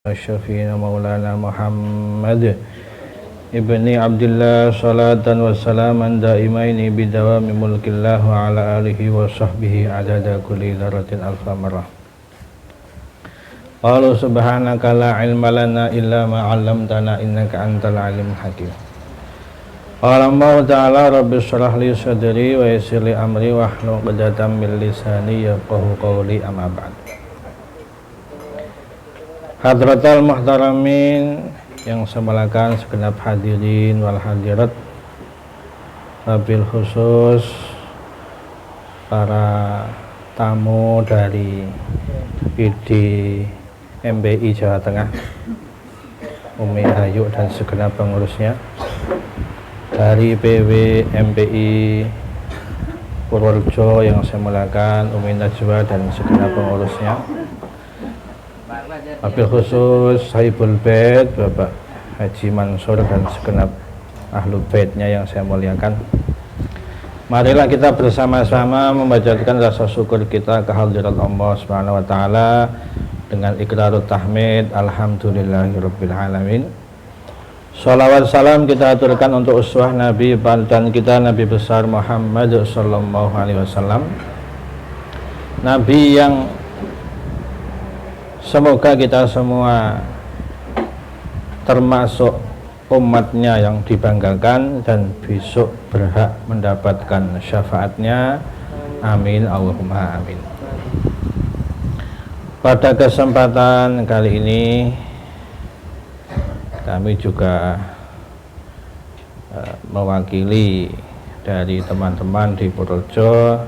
Syafi'ina maulana Muhammad ibni Abdullah salatan wa salaman daimaini bidawami mulkillah wa ala alihi wa sahbihi adada kulli daratin alfa marrah. Qalu subhanaka la ilma lana illa ma 'allamtana innaka antal alimul hakim. Qala Allah ta'ala rabbi shrah li sadri wa yassir li amri wahlul 'uqdatam min lisani yafqahu qawli amma ba'd. Hadratal muhtaramin yang semalakan segenap hadirin wal hadirat, wabil khusus para tamu dari PD MPI Jawa Tengah, Umi Ayu dan segenap pengurusnya, dari PW MPI Purworejo yang saya muliakan Umi Najwa dan segenap pengurusnya, wabil khusus Sahibul Bait Bapak Haji Mansur dan segenap ahlu baitnya yang saya muliakan. Marilah kita bersama-sama membacakan rasa syukur kita kehadirat Allah Subhanahu wa taala dengan iqrarut tahmid alhamdulillahirabbil alamin. Shalawat salam kita aturkan untuk uswah Nabi panutan kita Nabi besar Muhammad sallallahu alaihi wasallam. Nabi yang semoga kita semua termasuk umatnya yang dibanggakan dan besok berhak mendapatkan syafaatnya. Amin Allahumma amin. Pada kesempatan kali ini kami juga mewakili dari teman-teman di Purworejo,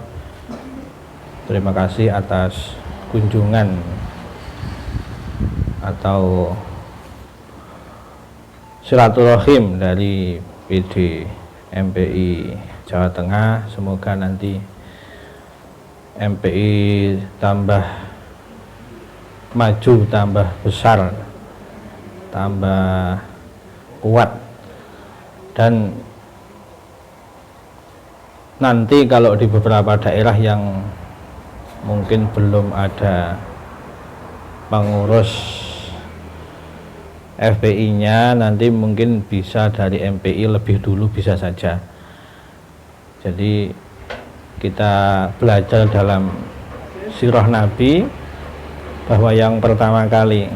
terima kasih atas kunjungan atau silaturahim dari PD MPI Jawa Tengah. Semoga nanti MPI tambah maju, tambah besar, tambah kuat, dan nanti kalau di beberapa daerah yang mungkin belum ada pengurus FPI-nya, nanti mungkin bisa dari MPI lebih dulu, bisa saja. Jadi kita belajar dalam sirah Nabi bahwa yang pertama kali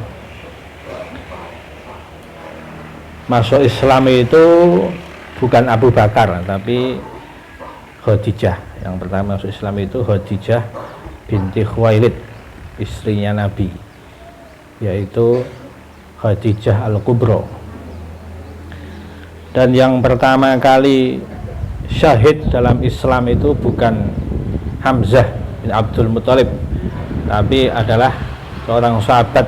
masuk Islam itu bukan Abu Bakar tapi Khadijah. Yang pertama masuk Islam itu Khadijah binti Khuwailid, istrinya Nabi, yaitu Khadijah Al-Kubra. Dan yang pertama kali syahid dalam Islam itu bukan Hamzah bin Abdul Muthalib, tapi adalah seorang sahabat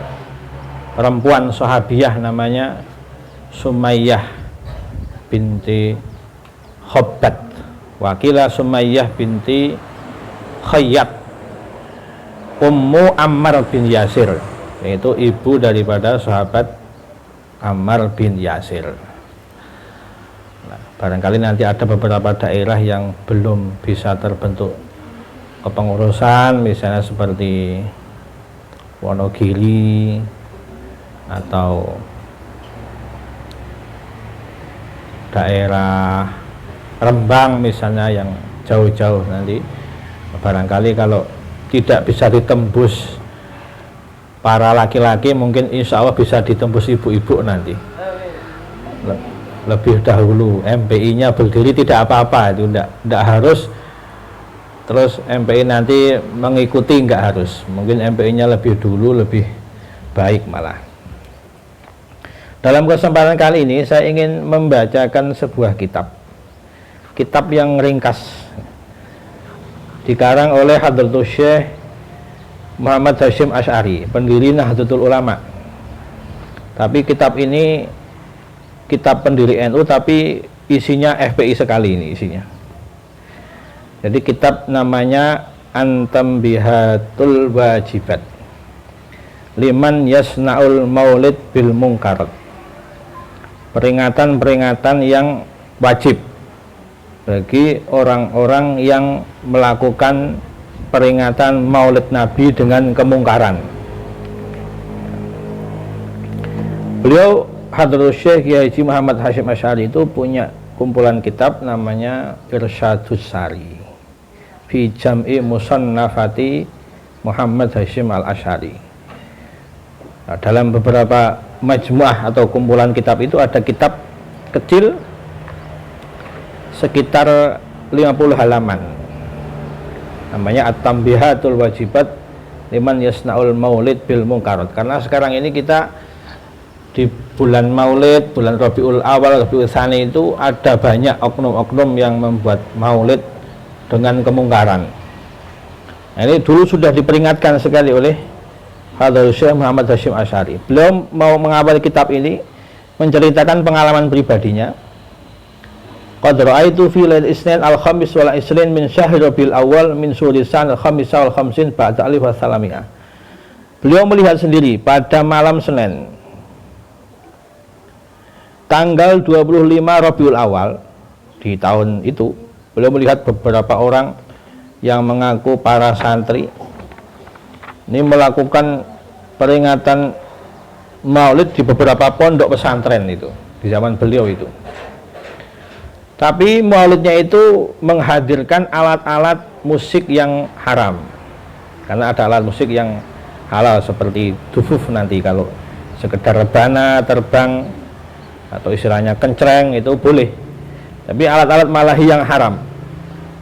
perempuan sahabiyah namanya Sumayyah binti Khobbat, wakila Sumayyah binti Khayyat Ummu Ammar bin Yasir, yaitu ibu daripada sahabat Ammar bin Yasir. Nah, barangkali nanti ada beberapa daerah yang belum bisa terbentuk kepengurusan, misalnya seperti Wonogiri atau daerah Rembang misalnya, yang jauh-jauh. Nanti barangkali kalau tidak bisa ditembus para laki-laki, mungkin insya Allah bisa ditembus ibu-ibu nanti. Lebih dahulu MPI-nya berdiri tidak apa-apa, itu tidak harus terus MPI nanti mengikuti, nggak harus. Mungkin MPI-nya lebih dulu, lebih baik malah. Dalam kesempatan kali ini saya ingin membacakan sebuah kitab yang ringkas, dikarang oleh Hadratus Syekh Muhammad Hasyim Asy'ari, pendiri Nahdlatul Ulama. Tapi kitab ini kitab pendiri NU, tapi isinya FPI sekali ini isinya. Jadi kitab namanya Antambihatul Wajibat Liman Yasna'ul Maulid Bil Munkar, peringatan-peringatan yang wajib bagi orang-orang yang melakukan peringatan Maulid Nabi dengan kemungkaran. Beliau Hadratus Syekh Kiai Haji Muhammad Hasyim Asy'ari itu punya kumpulan kitab namanya Irsyadus Sari fi Jam'i Musannafati Muhammad Hasyim Al-Asy'ari. Nah, dalam beberapa majmuah atau kumpulan kitab itu ada kitab kecil sekitar 50 halaman namanya At-Tambihatul Wajibat Liman Yasna'ul Maulid Bil Munkarat. Karena sekarang ini kita di bulan Maulid, bulan Rabiul Awal, Rabiul Tsani itu ada banyak oknum-oknum yang membuat maulid dengan kemungkaran. Nah, ini dulu sudah diperingatkan sekali oleh Hadratus Syekh Muhammad Hasyim Asy'ari. Beliau mau mengawali kitab ini menceritakan pengalaman pribadinya. Qad ra'aitu fi lail isnin al-khamis wal isrin min syahr Rabiul Awal min surisan al-khamis wal khamsin ba'da alif wa salamiyah. Beliau melihat sendiri pada malam Senin tanggal 25 Rabiul Awal di tahun itu, beliau melihat beberapa orang yang mengaku para santri ini melakukan peringatan maulid di beberapa pondok pesantren itu di zaman beliau itu. Tapi maulidnya itu menghadirkan alat-alat musik yang haram, karena ada alat musik yang halal seperti dufuf nanti kalau sekedar rebana terbang atau istilahnya kencreng itu boleh. Tapi alat-alat malahi yang haram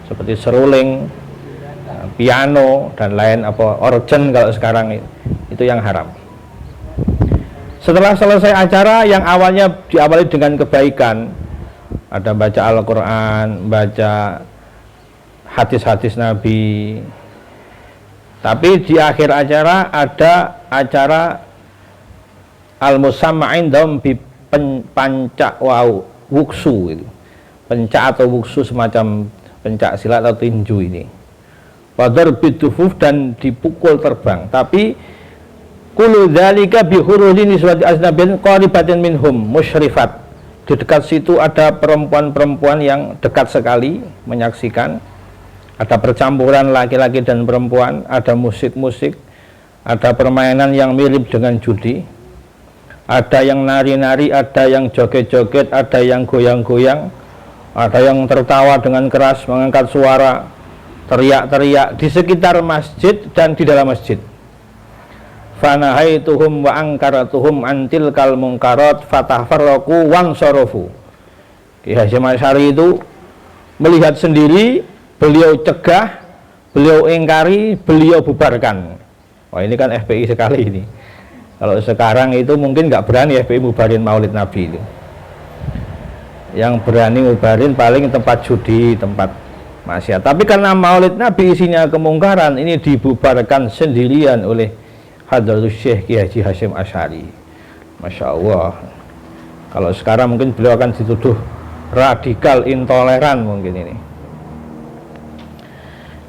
seperti seruling, piano dan lain apa organ kalau sekarang itu yang haram. Setelah selesai acara yang awalnya diawali dengan kebaikan, ada baca Al-Quran, baca hadis-hadis Nabi, tapi di akhir acara ada acara al-musamma'in daum bi pancak wuksu itu. Pencak atau wuksu semacam pencak silat atau tinju ini. Wadar bidufuf dan dipukul terbang. Tapi kullu dzalika bi hurulin niswati asnabin qaribatin minhum musyrifat. Di dekat situ ada perempuan-perempuan yang dekat sekali menyaksikan. Ada percampuran laki-laki dan perempuan, ada musik-musik, ada permainan yang mirip dengan judi, ada yang nari-nari, ada yang joget-joget, ada yang goyang-goyang, ada yang tertawa dengan keras, mengangkat suara, teriak-teriak di sekitar masjid dan di dalam masjid. Fanahaituhum wa angkaratuhum antil kal munkarat fatahfarraqu wansarafu. Ki Hasyim Asy'ari itu melihat sendiri, beliau cegah, beliau ingkari, beliau bubarkan. Wah, ini kan FPI sekali ini. Kalau sekarang itu mungkin nggak berani FPI bubarin Maulid Nabi itu. Yang berani bubarin paling tempat judi, tempat maksiat. Tapi karena Maulid Nabi isinya kemungkaran, ini dibubarkan sendirian oleh Hadratus Syekh Kiai Haji Hasyim Asy'ari. Masya Allah. Kalau sekarang mungkin beliau akan dituduh radikal, intoleran mungkin ini.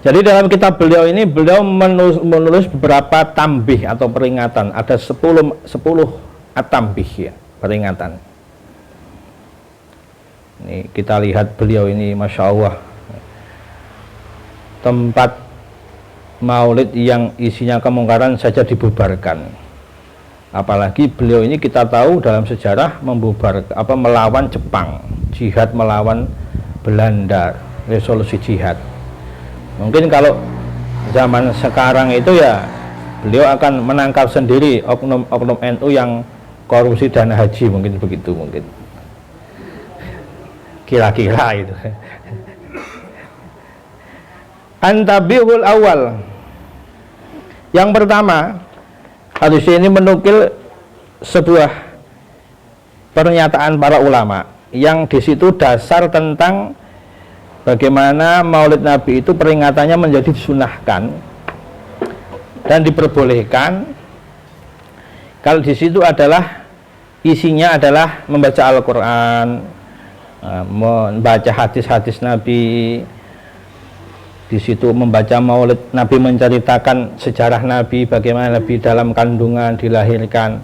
Jadi dalam kitab beliau ini beliau menulis beberapa tambih atau peringatan. Ada 10 at-tambih ya, peringatan. Ini kita lihat beliau ini, Masya Allah, tempat maulid yang isinya kemungkaran saja dibubarkan. Apalagi beliau ini kita tahu dalam sejarah melawan Jepang, jihad melawan Belanda, resolusi jihad. Mungkin kalau zaman sekarang itu ya beliau akan menangkap sendiri oknum-oknum NU yang korupsi dana haji, mungkin begitu, mungkin kira-kira itu. Antabihul awal. Yang pertama, hadis ini menukil sebuah pernyataan para ulama yang di situ dasar tentang bagaimana Maulid Nabi itu peringatannya menjadi disunahkan dan diperbolehkan. Kalau di situ adalah isinya adalah membaca Al-Quran, membaca hadis-hadis Nabi. Di situ membaca Maulid Nabi menceritakan sejarah Nabi, bagaimana Nabi dalam kandungan dilahirkan,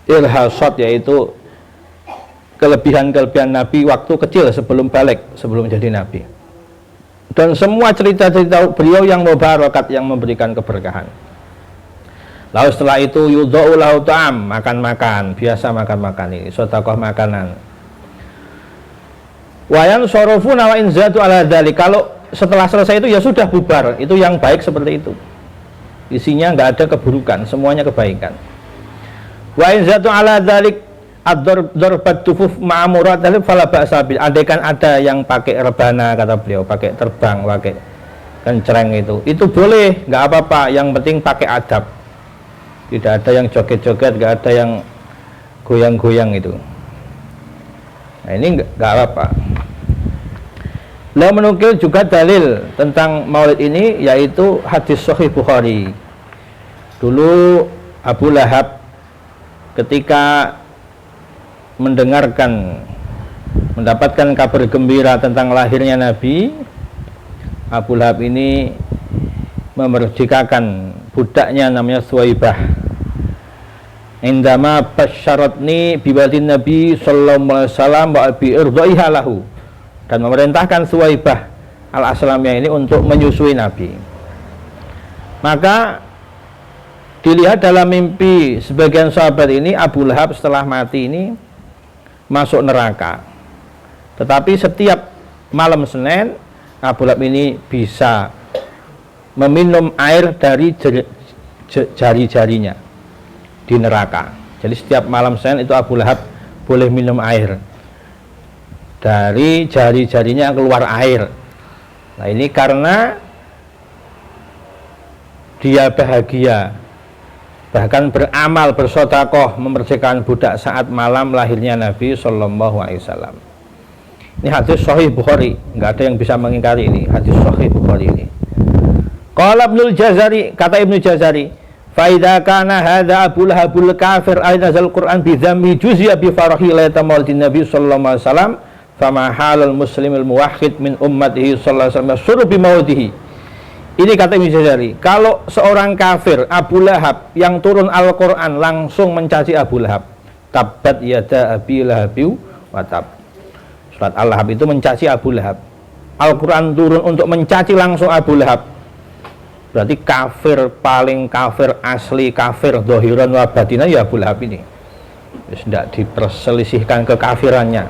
irhasat yaitu kelebihan-kelebihan Nabi waktu kecil sebelum balik, sebelum jadi Nabi, dan semua cerita-cerita beliau yang mubarokat, yang memberikan keberkahan. Lalu setelah itu yudha'u lahu ta'am, makan-makan, biasa makan-makan ini, sedekah makanan. Wayan sorofuna wa inzatu ala dzalik. Kalau setelah selesai itu ya sudah bubar. Itu yang baik seperti itu. Isinya nggak ada keburukan, semuanya kebaikan. Wa inzatu ala dzalik ad-darbat tufuf ma'amurat dalil fala ba'sa bil. Andaikan ada yang pakai rebana, kata beliau, pakai terbang, pakai kencreng itu boleh, nggak apa-apa. Yang penting pakai adab. Tidak ada yang joget-joget, nggak ada yang goyang-goyang itu. Nah ini nggak apa-apa. Beliau menukil juga dalil tentang maulid ini, yaitu hadis Sahih Bukhari. Dulu Abu Lahab ketika mendapatkan kabar gembira tentang lahirnya Nabi, Abu Lahab ini memerdekakan budaknya namanya Suwaibah. Indama basyaratni biwadin Nabi sallallahu alaihi wasallam wa bi irdaiha lahu, dan memerintahkan Suwaibah al-Aslamiyah ini untuk menyusui Nabi. Maka dilihat dalam mimpi sebagian sahabat ini, Abu Lahab setelah mati ini masuk neraka. Tetapi setiap malam Senin Abu Lahab ini bisa meminum air dari jari-jarinya di neraka. Jadi setiap malam Senin itu Abu Lahab boleh minum air, dari jari-jarinya keluar air. Nah ini karena dia bahagia, bahkan beramal, bersedekah, memerdekakan budak saat malam lahirnya Nabi Sallallahu Alaihi Wasallam. Ini hadis Sahih Bukhari, nggak ada yang bisa mengingkari ini hadis Sahih Bukhari ini. Qala Ibnul Jazari, kata Ibnu Jazari, fa idza kana hadza Abu Lahabul kafir ayazal Quran bi dzammi juzya bi farahi laita maulidin Nabi sallallahu alaihi wasallam, fama halal muslimil muwahhid min ummatihi sallallahu alaihi wasallam suruh bi maulidihi. Ini kata Ibnu Jazari, kalau seorang kafir Abu Lahab yang turun Al-Quran langsung mencaci Abu Lahab, tabbat yada Abi Lahabiu wa tab. Surat Al-Lahab itu mencaci Abu Lahab. Al-Quran turun untuk mencaci langsung Abu Lahab. Berarti kafir, paling kafir, asli kafir, dohiran wa batinan ya Abu Lahab ini. Tidak diperselisihkan kekafirannya.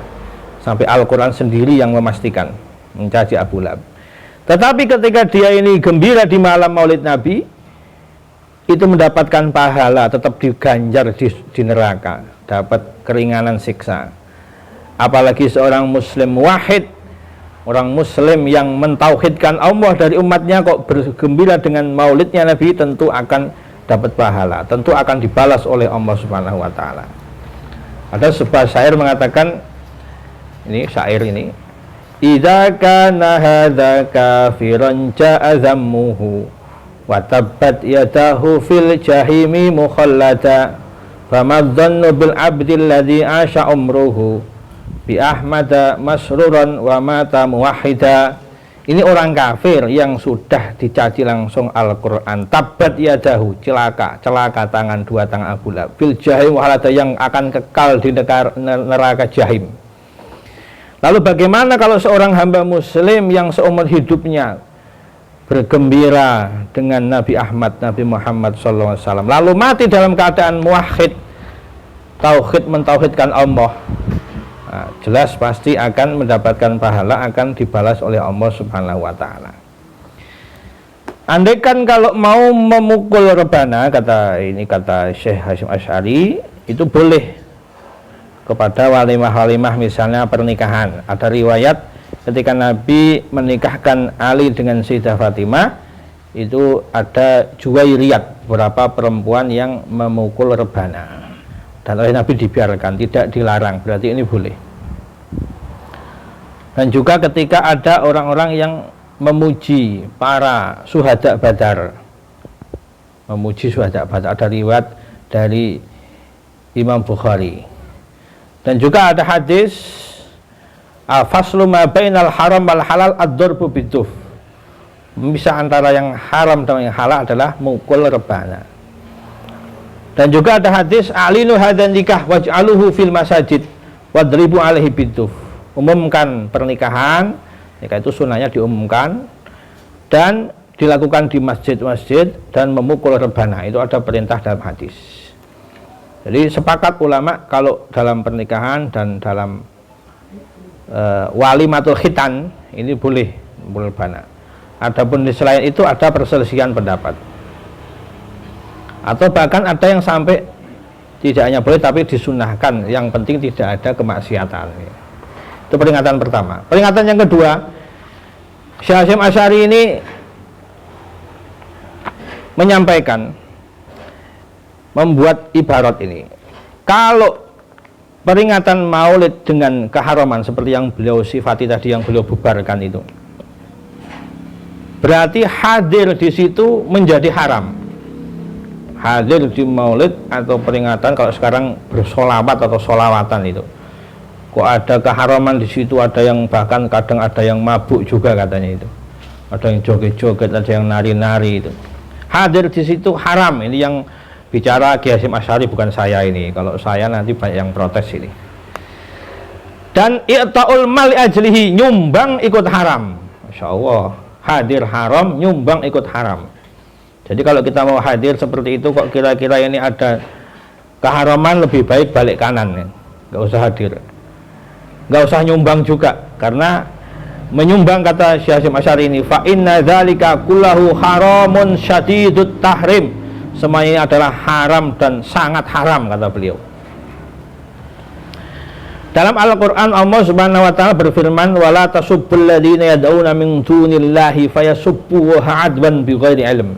Sampai Al-Quran sendiri yang memastikan mencaci Abu Lahab. Tetapi ketika dia ini gembira di malam maulid Nabi, itu mendapatkan pahala, tetap diganjar di neraka, dapat keringanan siksa. Apalagi seorang muslim wahid, orang muslim yang mentauhidkan Allah dari umatnya kok bergembira dengan maulidnya Nabi, tentu akan dapat pahala, tentu akan dibalas oleh Allah Subhanahu wa taala. Ada sebuah syair mengatakan, ini syair ini, idza kana hadza kafiran ja'a zammuhu wa tabbat yadahu fil jahimi mukhallada, famadhannu bil abdil ladzi asha umruhu bi ahmada masruran wa mata muwahhida. Ini orang kafir yang sudah dicaci langsung Al-Quran. Tabbat yadahu, celaka tangan, dua tangan Abu Lahab, fil jahim mukhallada, yang akan kekal di neraka jahim. Lalu bagaimana kalau seorang hamba muslim yang seumur hidupnya bergembira dengan Nabi Ahmad, Nabi Muhammad SAW, lalu mati dalam keadaan muwahhid, tauhid, mentauhidkan Allah, nah, jelas pasti akan mendapatkan pahala, akan dibalas oleh Allah Subhanahu wa taala. Andaikan kalau mau memukul rebana, kata Syekh Hasyim Asy'ari, itu boleh kepada walimah-walimah, misalnya pernikahan. Ada riwayat ketika Nabi menikahkan Ali dengan Sayyidah Fatimah, itu ada Juwairiyat, beberapa perempuan yang memukul rebana, dan oleh Nabi dibiarkan, tidak dilarang, berarti ini boleh. Dan juga ketika ada orang-orang yang memuji para syuhada Badar, ada riwayat dari Imam Bukhari. Dan juga ada hadis faslu ma bainal haram wal halal ad-darbu biduf, memisah antara yang haram dan yang halal adalah mukul rebana. Dan juga ada hadis alinu hadan nikah waj'aluhu fil masajid wadribu alaihi biduf, umumkan pernikahan, nikah itu sunahnya diumumkan, dan dilakukan di masjid-masjid dan memukul rebana. Itu ada perintah dalam hadis. Jadi sepakat ulama kalau dalam pernikahan dan dalam walimatul khitan ini boleh memukul rebana. Adapun di selain itu ada perselisihan pendapat. Atau bahkan ada yang sampai tidak hanya boleh tapi disunahkan, yang penting tidak ada kemaksiatan. Itu peringatan pertama. Peringatan yang kedua, Syekh Hasyim Asy'ari ini menyampaikan, membuat ibarat ini. Kalau peringatan maulid dengan keharaman seperti yang beliau sifati tadi, yang beliau bubarkan itu, berarti hadir di situ menjadi haram. Hadir di maulid atau peringatan, kalau sekarang bersolawat atau solawatan itu, kok ada keharaman di situ, ada yang bahkan kadang ada yang mabuk juga katanya itu, ada yang joget-joget, ada yang nari-nari itu. Hadir di situ haram. Ini yang bicara Kiai Hasyim Asy'ari, bukan saya ini. Kalau saya nanti banyak yang protes ini. Dan i'ta'ul mal ajlihi, nyumbang ikut haram. Masya Allah, hadir haram, nyumbang ikut haram. Jadi kalau kita mau hadir seperti itu, kok kira-kira ini ada keharaman, lebih baik balik kanan ya. Nggak usah hadir, nggak usah nyumbang juga, karena menyumbang, kata Syekh Hasyim Asy'ari ini, fa inna dzalika kullahu haramun syadidut tahrim, semuanya adalah haram dan sangat haram, kata beliau. Dalam Al-Qur'an Allah Subhanahu wa taala berfirman, wala tasubbul ladzina yad'una min dunillahi fayasubbu adwan bighairi ilm.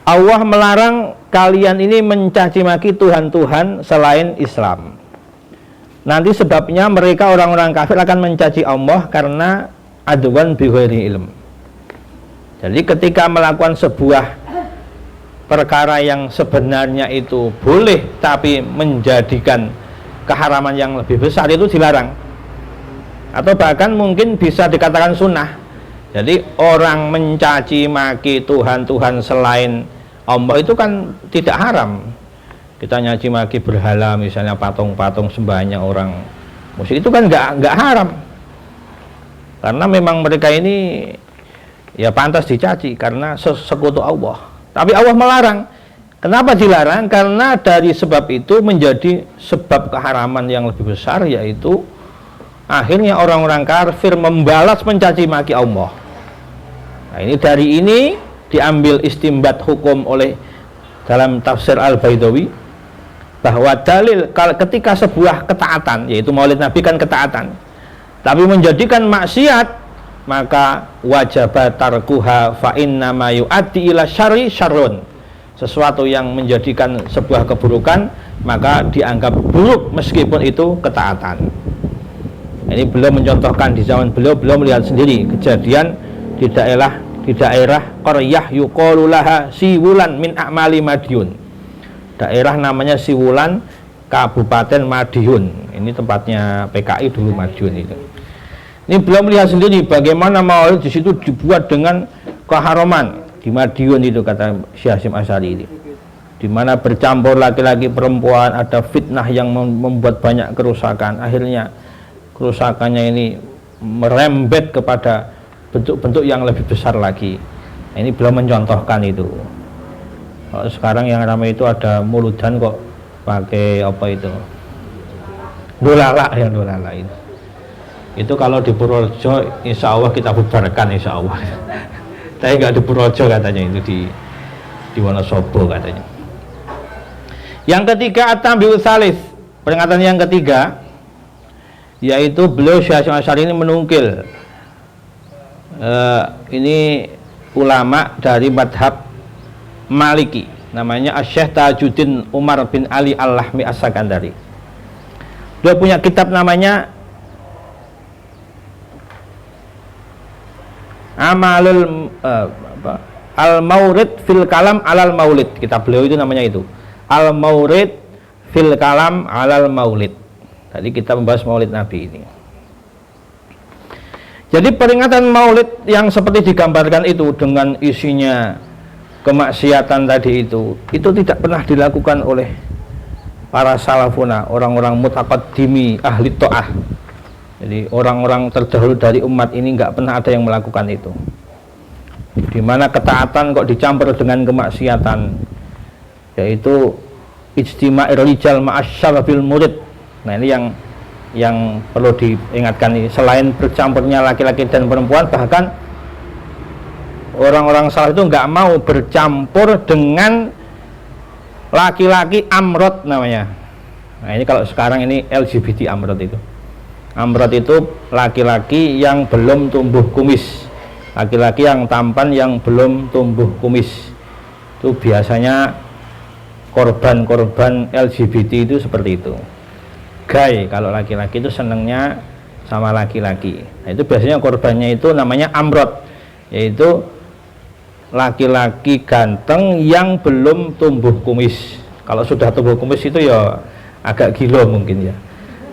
Allah melarang kalian ini mencaci maki Tuhan-Tuhan selain Islam. Nanti sebabnya mereka orang-orang kafir akan mencaci Allah karena adwan bighairi ilm. Jadi ketika melakukan sebuah perkara yang sebenarnya itu boleh tapi menjadikan keharaman yang lebih besar, itu dilarang. Atau bahkan mungkin bisa dikatakan sunnah. Jadi orang mencaci maki Tuhan-Tuhan selain Allah itu kan tidak haram. Kita nyaci maki berhala, misalnya patung-patung sembahnya orang musyrik, itu kan nggak haram, karena memang mereka ini ya pantas dicaci karena sekutu Allah. Tapi Allah melarang. Kenapa dilarang? Karena dari sebab itu menjadi sebab keharaman yang lebih besar, yaitu akhirnya orang-orang kafir membalas mencaci maki Allah. Nah, ini dari ini diambil istimbat hukum oleh dalam tafsir Al-Baidawi, bahwa dalil kalau ketika sebuah ketaatan, yaitu maulid Nabi kan ketaatan, tapi menjadikan maksiat, maka wajib tarkuha fa inna ma yu'addi ila syarri syarrun. Sesuatu yang menjadikan sebuah keburukan maka dianggap buruk meskipun itu ketaatan. Ini beliau mencontohkan di zaman beliau melihat sendiri kejadian di daerah qaryah yuqalu laha Siwulan min a'mali Madiun. Daerah namanya Siwulan, Kabupaten Madiun. Ini tempatnya PKI dulu, Madiun itu. Ini beliau melihat sendiri bagaimana maulid di situ dibuat dengan keharaman di Madiun itu, kata Syekh Hasyim Asy'ari ini. Di mana bercampur laki-laki perempuan, ada fitnah yang membuat banyak kerusakan. Akhirnya kerusakannya ini merembet kepada bentuk-bentuk yang lebih besar lagi. Nah, ini belum mencontohkan itu. Kalau sekarang yang ramai itu ada muludan kok pakai apa itu, dolala, yang dolala itu. Itu kalau di Purworejo insya Allah kita bubarkan, insya Allah. Tapi nggak di Purworejo katanya, itu di Wonosobo katanya. Yang ketiga, at-tambihu tsalits, peringatan yang ketiga, yaitu beliau Syekh Hasyim Asy'ari ini menungkil ini ulama dari madhab Maliki, namanya Syekh Tajuddin Umar bin Ali Al-Lahmi As-Sakandari. Dia punya kitab namanya Amalul Al-Maurid fil Kalam Alal Maulid. Kitab beliau itu namanya itu Al-Maurid fil Kalam Alal Maulid. Tadi kita membahas maulid Nabi ini. Jadi peringatan maulid yang seperti digambarkan itu dengan isinya kemaksiatan tadi itu tidak pernah dilakukan oleh para salafuna, orang-orang mutaqaddimi ahli ta'ah. Jadi orang-orang terdahulu dari umat ini nggak pernah ada yang melakukan itu. Dimana ketaatan kok dicampur dengan kemaksiatan, yaitu ijtima'ir rijal ma'asyarabil murid. Nah ini yang perlu diingatkan ini. Selain bercampurnya laki-laki dan perempuan, bahkan orang-orang salaf itu nggak mau bercampur dengan laki-laki amrod namanya. Nah ini kalau sekarang ini LGBT amrod itu. Amrod itu laki-laki yang belum tumbuh kumis, laki-laki yang tampan yang belum tumbuh kumis. Itu biasanya korban-korban LGBT itu seperti itu. Gay, kalau laki-laki itu senengnya sama laki-laki. Nah, itu biasanya korbannya itu namanya amrod, yaitu laki-laki ganteng yang belum tumbuh kumis. Kalau sudah tumbuh kumis itu ya agak gila mungkin ya.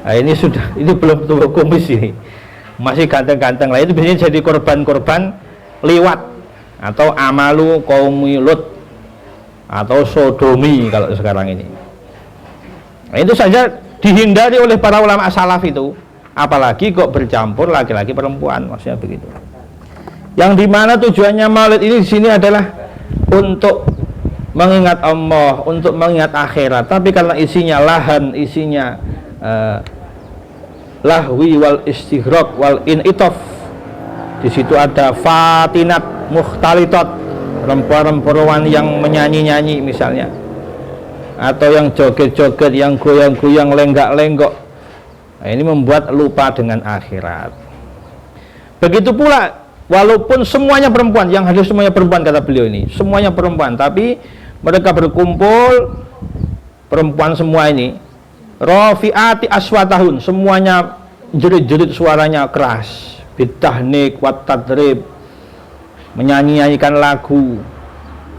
Nah, ini belum tumbuh kumis, ini masih ganteng-ganteng lah. Itu biasanya jadi korban-korban liwat atau amalu qaumi Lut atau sodomi kalau sekarang ini. Nah, itu saja dihindari oleh para ulama salaf itu, apalagi kok bercampur laki-laki perempuan, maksudnya begitu. Yang dimana tujuannya maulid ini di sini adalah untuk mengingat Allah, untuk mengingat akhirat. Tapi karena isinya lahan, isinya lahwi wal istighraq wal initof, di situ ada fatinat mukhtalitot, perempuan-perempuan yang menyanyi-nyanyi misalnya, atau yang joget-joget, yang goyang-goyang, lenggak-lenggok. Nah, ini membuat lupa dengan akhirat. Begitu pula walaupun semuanya perempuan, yang hadir semuanya perempuan kata beliau ini, semuanya perempuan, tapi mereka berkumpul perempuan semua ini, rafi'ati aswatahun, semuanya jerit-jerit suaranya keras, bitahnik wat tadrib, menyanyi-nyanyikan lagu,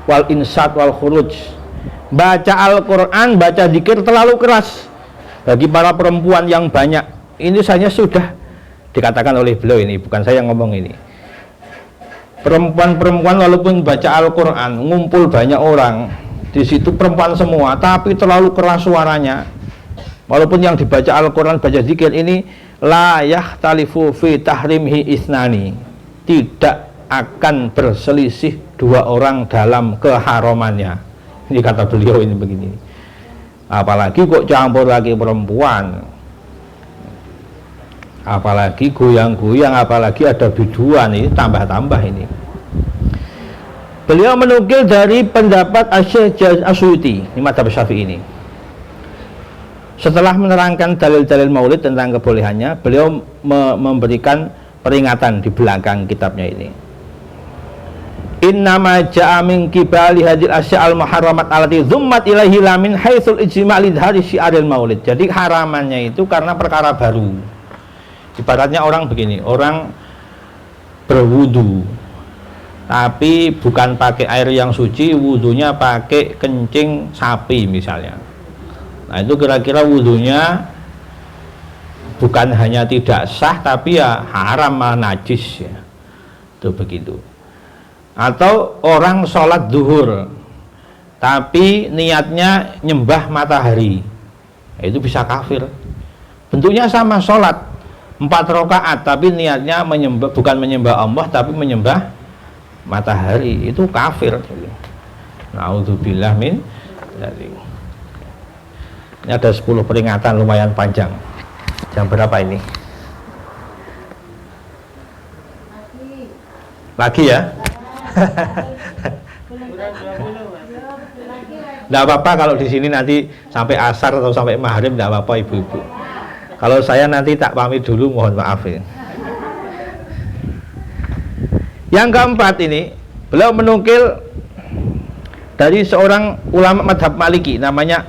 wal insat wal khuruj, baca Al-Quran, baca zikir terlalu keras bagi para perempuan yang banyak. Ini saja sudah dikatakan oleh beliau ini, bukan saya yang ngomong ini. Perempuan-perempuan walaupun baca Al-Quran, ngumpul banyak orang, di situ perempuan semua, tapi terlalu keras suaranya. Walaupun yang dibaca Al-Quran, baca zikir ini la yahtalifu fi tahrimhi isnani, tidak akan berselisih dua orang dalam keharamannya. Ini kata beliau ini begini. Apalagi kok campur lagi perempuan, apalagi goyang-goyang, apalagi ada biduan, ini tambah-tambah ini. Beliau menukil dari pendapat Asy-Syaikh Asy'uti, ini madzhab Syafi'i ini. Setelah menerangkan dalil-dalil maulid tentang kebolehannya, beliau memberikan peringatan di belakang kitabnya ini. Innama ja'a min qibali hadil asya'al muharramat allati dzummat ilaihi la min haitsul ijma' lidhari syiaril maulid. Jadi haramannya itu karena perkara baru. Ibaratnya orang begini, orang berwudu tapi bukan pakai air yang suci, wudunya pakai kencing sapi misalnya. Nah itu kira-kira wudunya bukan hanya tidak sah, tapi ya haram, najis ya. Itu begitu. Atau orang sholat zuhur tapi niatnya nyembah matahari, nah, itu bisa kafir. Bentuknya sama, sholat 4 rakaat tapi niatnya menyembah, bukan menyembah Allah tapi menyembah matahari, itu kafir. Naudzubillah min dzalik. Ini ada 10 peringatan lumayan panjang. Jam berapa ini? Lagi ya? Tidak apa-apa kalau di sini nanti sampai asar atau sampai maghrib, tidak apa-apa ibu-ibu. Kalau saya nanti tak pamit dulu, mohon maaf ya. Yang keempat ini, beliau menukil dari seorang ulama madhab Maliki, namanya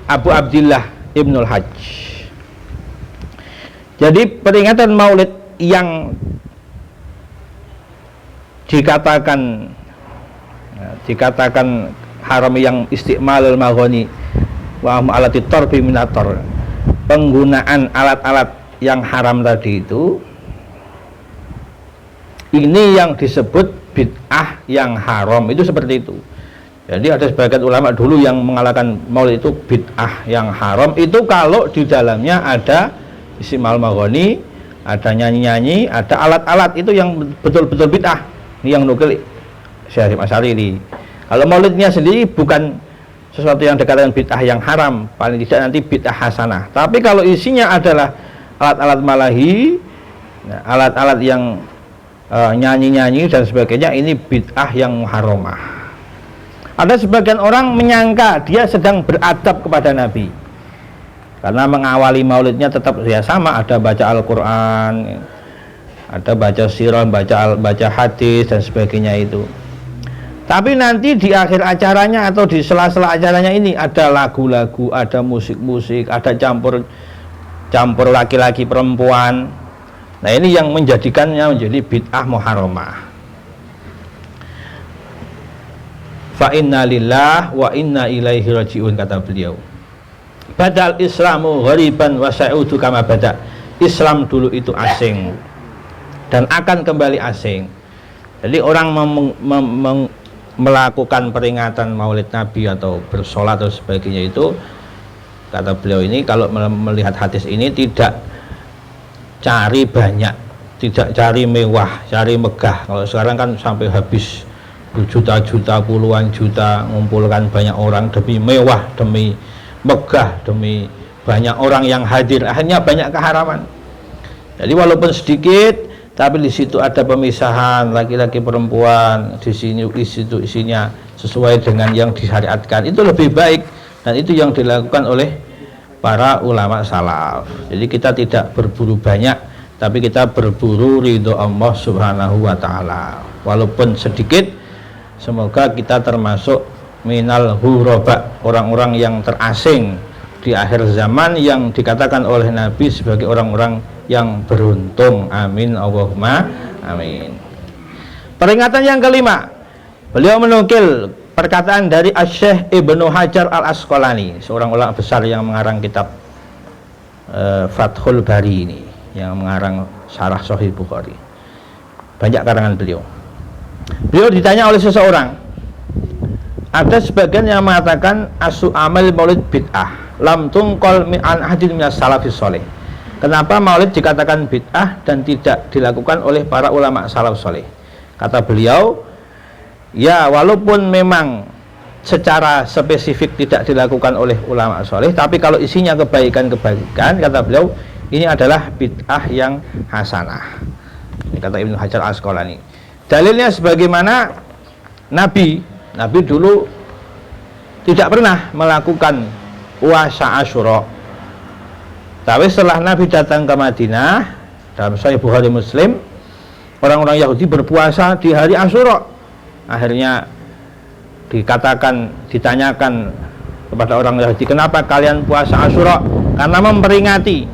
Abu Abdillah Ibnul Hajj. Jadi peringatan maulid yang dikatakan haram, yang istiqmalul maghani wa alati tarbi minator, penggunaan alat-alat yang haram tadi itu, ini yang disebut bid'ah yang haram, itu seperti itu. Jadi ada sebagian ulama dulu yang mengalahkan maulid itu bid'ah yang haram, itu kalau di dalamnya ada istiqmal maghani ada nyanyi-nyanyi, ada alat-alat, itu yang betul-betul bid'ah. Ini yang nukil Syekh Asy'ari ini. Kalau maulidnya sendiri bukan sesuatu yang dikatakan bid'ah yang haram, paling tidak nanti bid'ah hasanah. Tapi kalau isinya adalah alat-alat malahi, alat-alat yang nyanyi-nyanyi dan sebagainya, ini bid'ah yang muharramah. Ada sebagian orang menyangka dia sedang beradab kepada Nabi, karena mengawali maulidnya tetap ya sama, ada baca Al-Quran, ada baca sirah, baca hadis dan sebagainya itu. Tapi nanti di akhir acaranya atau di sela-sela acaranya ini ada lagu-lagu, ada musik-musik, ada campur laki-laki perempuan. Nah, ini yang menjadikannya menjadi bid'ah muharramah. Fa inna lillah wa inna ilaihi rajiun, kata beliau. Badal Islamu ghariban wa sa'udu kama bada. Islam dulu itu asing dan akan kembali asing. Jadi orang melakukan peringatan Maulid Nabi atau bersolat atau sebagainya itu, kata beliau ini, kalau melihat hadis ini, tidak cari banyak, tidak cari mewah, cari megah. Kalau sekarang kan sampai habis berjuta-juta, puluhan juta, ngumpulkan banyak orang demi mewah, demi megah, demi banyak orang yang hadir, akhirnya banyak keharaman. Jadi walaupun sedikit, tapi di situ ada pemisahan laki-laki perempuan, di situ isinya sesuai dengan yang disyariatkan, itu lebih baik, dan itu yang dilakukan oleh para ulama salaf. Jadi kita tidak berburu banyak, tapi kita berburu ridho Allah Subhanahu wa ta'ala. Walaupun sedikit, semoga kita termasuk minal huraba, orang-orang yang terasing di akhir zaman, yang dikatakan oleh Nabi sebagai orang-orang yang beruntung. Amin, Allahumma amin. Peringatan yang kelima, beliau menukil perkataan dari Syekh Ibnu Hajar Al-Asqalani, seorang ulama besar yang mengarang kitab Fathul Bari ini, yang mengarang Syarah Sahih Bukhari. Banyak karangan beliau. Beliau ditanya oleh seseorang, ada sebagian yang mengatakan asu amal maulid bid'ah lam tungqal min an hadin minas salafis soleh. Kenapa maulid dikatakan bid'ah dan tidak dilakukan oleh para ulama salaf soleh? Kata beliau, ya walaupun memang secara spesifik tidak dilakukan oleh ulama soleh, tapi kalau isinya kebaikan-kebaikan, kata beliau, ini adalah bid'ah yang hasanah. Ini kata Ibnu Hajar Al-Asqalani. Dalilnya sebagaimana Nabi dulu tidak pernah melakukan puasa Asyura. Tapi setelah Nabi datang ke Madinah, dalam Sahih Bukhari Muslim, orang-orang Yahudi berpuasa di hari Asyura. Akhirnya ditanyakan kepada orang Yahudi, kenapa kalian puasa Asyura? Karena memperingati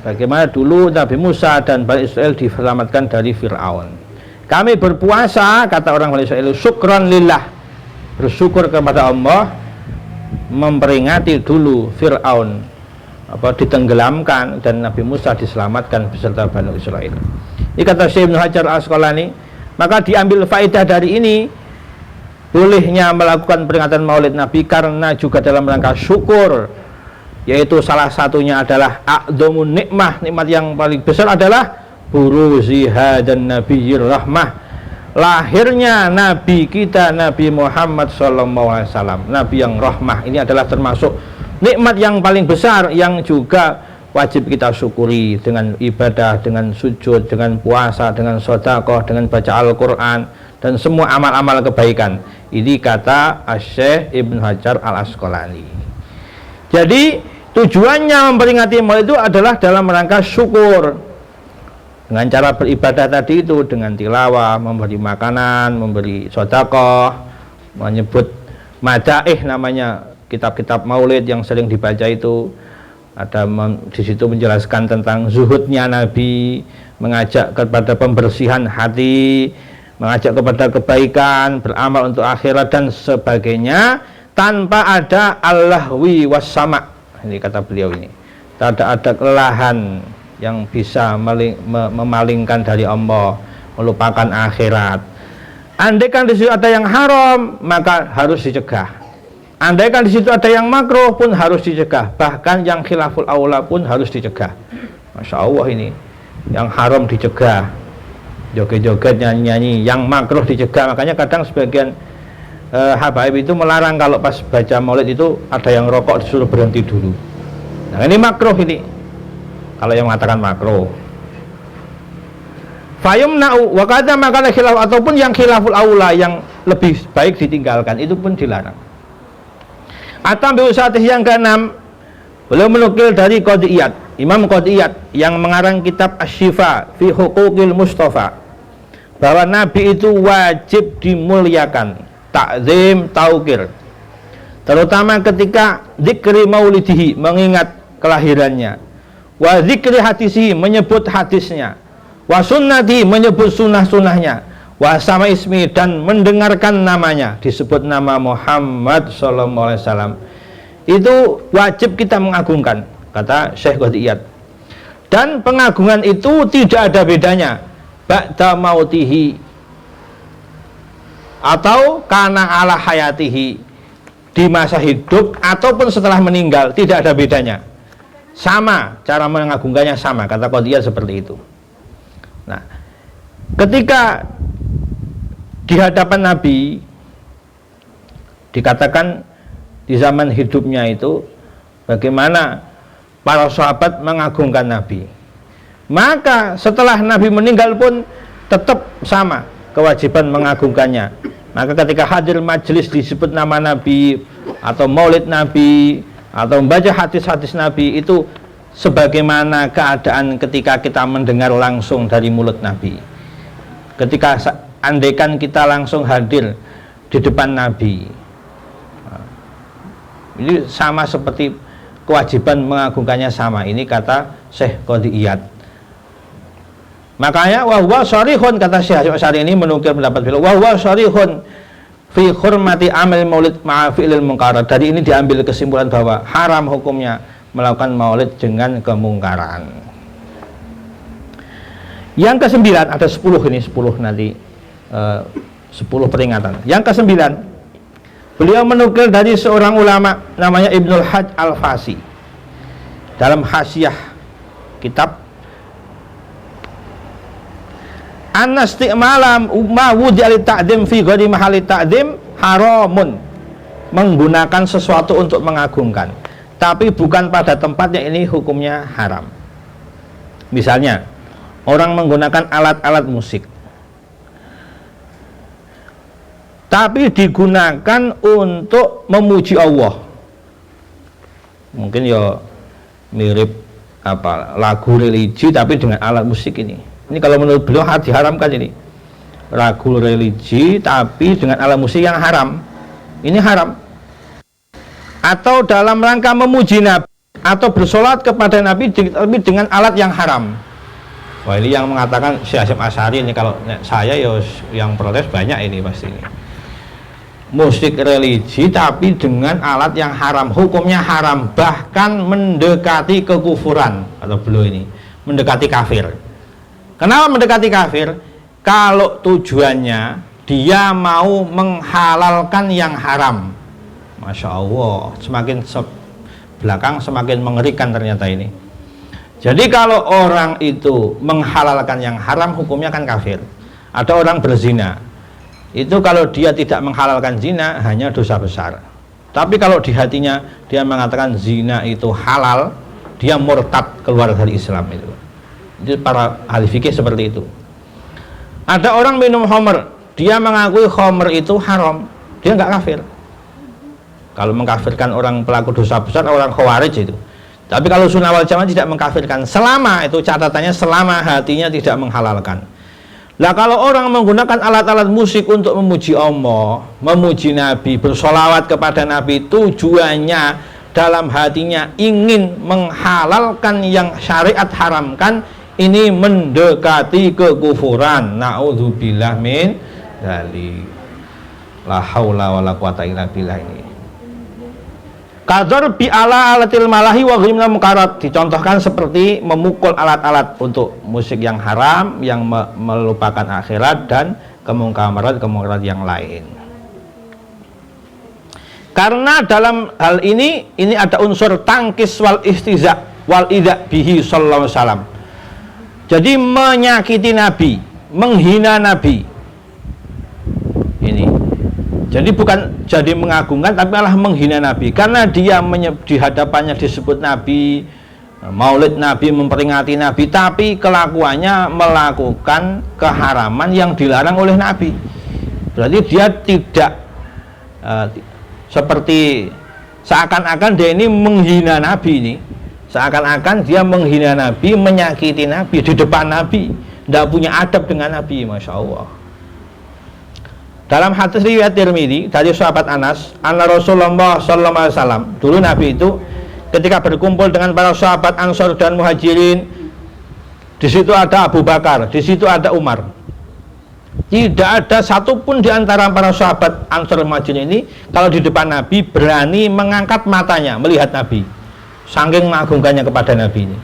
bagaimana dulu Nabi Musa dan Bani Israel diselamatkan dari Fir'aun. Kami berpuasa, kata orang Bani Israel, syukran lillah, bersyukur kepada Allah, memperingati dulu Fir'aun ditenggelamkan dan Nabi Musa diselamatkan beserta Bani Israel. Ini kata Syekh Ibnu Hajar Al-Asqalani. Maka diambil faedah dari ini, bolehnya melakukan peringatan Maulid Nabi karena juga dalam rangka syukur, yaitu salah satunya adalah a'dhamun nikmah, nikmat yang paling besar adalah buruziha dan Nabiyir Rahmah, lahirnya Nabi kita Nabi Muhammad SAW, Nabi yang rahmah. Ini adalah termasuk nikmat yang paling besar yang juga wajib kita syukuri dengan ibadah, dengan sujud, dengan puasa, dengan sedekah, dengan baca Al-Quran dan semua amal-amal kebaikan. Ini kata Syekh Ibnu Hajar Al-Asqalani. Jadi tujuannya memperingati Maulid itu adalah dalam rangka syukur, dengan cara beribadah tadi itu, dengan tilawah, memberi makanan, memberi sedekah, menyebut madaih, namanya kitab-kitab Maulid yang sering dibaca itu. Ada di situ menjelaskan tentang zuhudnya Nabi, mengajak kepada pembersihan hati, mengajak kepada kebaikan, beramal untuk akhirat dan sebagainya, tanpa ada al-lahwi was-sama'. Ini kata beliau ini. Tidak ada kelelahan yang bisa memalingkan dari Allah, melupakan akhirat. Andaikan di situ ada yang haram, maka harus dicegah. Andaikan di situ ada yang makruh pun harus dicegah. Bahkan yang khilaful aula pun harus dicegah. Masya Allah ini. yang haram dicegah, joget-joget, nyanyi-nyanyi, yang makruh dicegah. Makanya kadang sebagian habaib itu melarang kalau pas baca maulid itu ada yang rokok disuruh berhenti dulu. Nah ini makruh ini, kalau yang mengatakan makruh. Fayumna'u wa kadza makana khilaf, ataupun yang khilaful aula, yang lebih baik ditinggalkan, itu pun dilarang. Atam bi usatih yang keenam, beliau menukil dari Qadiyat, Imam Qadiyat yang mengarang kitab Asy-Syifa fi Huquqil Mustafa, bahwa Nabi itu wajib dimuliakan, takzim, taukir, terutama ketika zikri maulidihi, mengingat kelahirannya, wa zikri hadisihi, menyebut hadisnya, wa sunnati, menyebut sunnah-sunnahnya, wa sama ismi, dan mendengarkan namanya, disebut nama Muhammad sallallahu alaihi wasallam, itu wajib kita mengagungkan, kata Syekh Qadiyat. Dan pengagungan itu tidak ada bedanya ba'da mautihi atau kana ala hayatihi, di masa hidup ataupun setelah meninggal, tidak ada bedanya, sama, cara mengagungkannya sama, kata Qadiyat seperti itu. Nah, ketika di hadapan Nabi dikatakan di zaman hidupnya itu bagaimana para sahabat mengagungkan Nabi, maka setelah Nabi meninggal pun tetap sama kewajiban mengagungkannya. Maka ketika hadir majelis disebut nama Nabi atau maulid Nabi atau membaca hadis-hadis Nabi, itu sebagaimana keadaan ketika kita mendengar langsung dari mulut Nabi. Ketika andaikan kita langsung hadir di depan Nabi, ini sama seperti kewajiban mengagungkannya sama. Ini kata Syekh Qadiyat. Makanya wahwa syarihun, kata Syekh Asy'ari ini menukil pendapat beliau, wahwa syarihun fi hurmati amal maulid ma'a fi'lil munkar. Dari ini diambil kesimpulan bahwa haram hukumnya melakukan maulid dengan kemungkaran. Yang kesembilan, ada 10 ini, 10 nanti 10 peringatan. Yang kesembilan, beliau menukil dari seorang ulama namanya Ibnul Hajj Al-Fasi dalam hasyiah kitab An-Isti'malam ma wudi'al ta'dim fi ghairi mahalli ta'dim haramun, menggunakan sesuatu untuk mengagungkan tapi bukan pada tempatnya, ini hukumnya haram. Misalnya orang menggunakan alat-alat musik tapi digunakan untuk memuji Allah, mungkin ya mirip apa, lagu religi tapi dengan alat musik. Ini kalau menurut beliau diharamkan, ini lagu religi tapi dengan alat musik yang haram, ini haram. Atau dalam rangka memuji Nabi atau bersolat kepada Nabi tapi dengan alat yang haram. Wah, ini yang mengatakan Syekh Asy'ari ini, kalau saya ya yang protes banyak ini pasti ini. Musik religi tapi dengan alat yang haram, hukumnya haram, bahkan mendekati kekufuran, atau beliau ini mendekati kafir. Kenapa mendekati kafir? Kalau tujuannya dia mau menghalalkan yang haram. Masya Allah, semakin belakang semakin mengerikan ternyata ini. Jadi kalau orang itu menghalalkan yang haram, hukumnya kan kafir. Ada orang berzina, itu kalau dia tidak menghalalkan zina hanya dosa besar. Tapi kalau di hatinya dia mengatakan zina itu halal, dia murtad, keluar dari Islam. Itu para ahli fikih seperti itu. Ada orang minum khamr, dia mengakui khamr itu haram, dia nggak kafir. Kalau mengkafirkan orang pelaku dosa besar, orang khawarij itu. Tapi kalau sunnah wal jamaah tidak mengkafirkan, selama itu catatannya selama hatinya tidak menghalalkan. Nah, kalau orang menggunakan alat-alat musik untuk memuji Allah, memuji Nabi, bersolawat kepada Nabi, tujuannya dalam hatinya ingin menghalalkan yang syariat haramkan, ini mendekati kekufuran. Na'udzubillah min dzalik. La haula wala quwata illa billah. Ini kadar bi ala alatil malahi wa ghimna mukarat, dicontohkan seperti memukul alat-alat untuk musik yang haram, yang melupakan akhirat dan kemungkaran yang lain. Karena dalam hal ini ada unsur tangkis wal istiza wal idza bihi sallallahu alaihi wasallam. Jadi menyakiti Nabi, menghina Nabi. Ini. Jadi bukan jadi mengagungkan, tapi malah menghina Nabi. Karena dia di hadapannya disebut Nabi, maulid Nabi, memperingati Nabi, tapi kelakuannya melakukan keharaman yang dilarang oleh Nabi. Berarti dia tidak seperti seakan-akan dia ini menghina Nabi ini. Seakan-akan dia menghina Nabi, menyakiti Nabi di depan Nabi, tidak punya adab dengan Nabi, Masya Allah. Dalam hadis riwayat Tirmidzi dari sahabat Anas, anna Rasulullah sallallahu alaihi wasallam, dulu Nabi itu ketika berkumpul dengan para sahabat Ansor dan Muhajirin, di situ ada Abu Bakar, di situ ada Umar. Tidak ada satupun di antara para sahabat Ansor Muhajirin ini kalau di depan Nabi berani mengangkat matanya melihat Nabi, saking mengagungkannya kepada Nabi ini.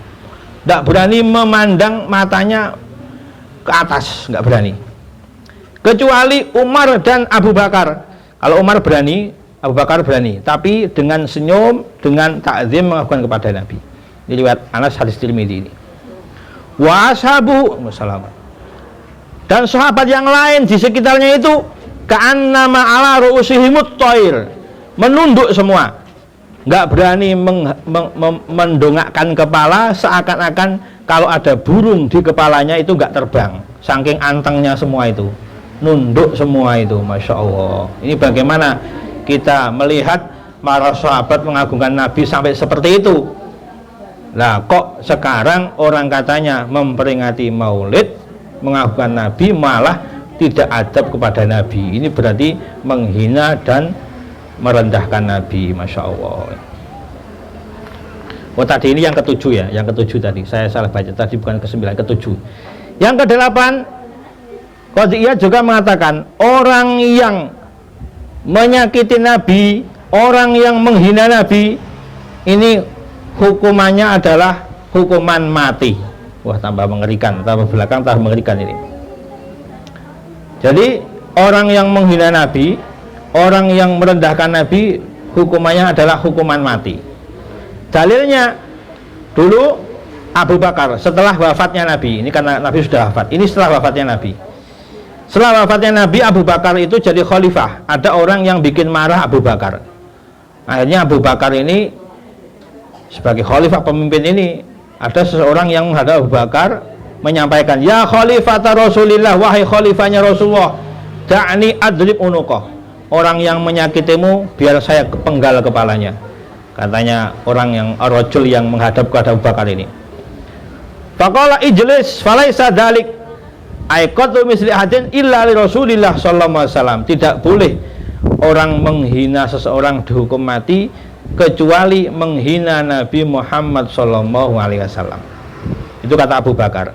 Tidak berani memandang matanya ke atas, nggak berani. Kecuali Umar dan Abu Bakar. Kalau Umar berani, Abu Bakar berani, tapi dengan senyum, dengan takzim mengagungkan kepada Nabi. Ini riwayat Anas, hadis Tirmidzi ini. Wa ashabu wassalam. Dan sahabat yang lain di sekitarnya itu ka'annama ala ru'usihimut thair, menunduk semua, nggak berani mendongakkan kepala, seakan-akan kalau ada burung di kepalanya itu nggak terbang, saking antengnya semua itu, nunduk semua itu, Masya Allah. Ini bagaimana kita melihat para sahabat mengagungkan Nabi sampai seperti itu. Nah, kok sekarang orang katanya memperingati maulid, mengagungkan Nabi, malah tidak adab kepada Nabi. Ini berarti menghina dan merendahkan Nabi, Masya Allah. Oh, tadi ini yang ketujuh ya, yang ketujuh tadi saya salah baca, tadi bukan ke-9, ketujuh. Yang ke-8, Qadiyah juga mengatakan orang yang menyakiti Nabi, orang yang menghina Nabi, ini hukumannya adalah hukuman mati. Wah, tambah mengerikan, tambah belakang tambah mengerikan ini. Jadi orang yang menghina Nabi, orang yang merendahkan Nabi, hukumannya adalah hukuman mati. Dalilnya dulu Abu Bakar setelah wafatnya Nabi, ini karena Nabi sudah wafat, ini setelah wafatnya Nabi. Setelah wafatnya Nabi, Abu Bakar itu jadi khalifah. Ada orang yang bikin marah Abu Bakar. Akhirnya Abu Bakar ini sebagai khalifah, pemimpin ini, ada seseorang yang menghadap Abu Bakar menyampaikan, ya khalifata Rasulillah, wahai khalifahnya Rasulullah, da'ni adrib unuqah, orang yang menyakitimu biar saya penggal kepalanya. Katanya orang yang rajul yang menghadap kepada Abu Bakar ini. Faqala ijlis falaisa dalik aiqatu misli hadin illa li Rasulillah sallallahu alaihi wasallam. Tidak boleh orang menghina seseorang dihukum mati kecuali menghina Nabi Muhammad sallallahu alaihi wasallam. Itu kata Abu Bakar.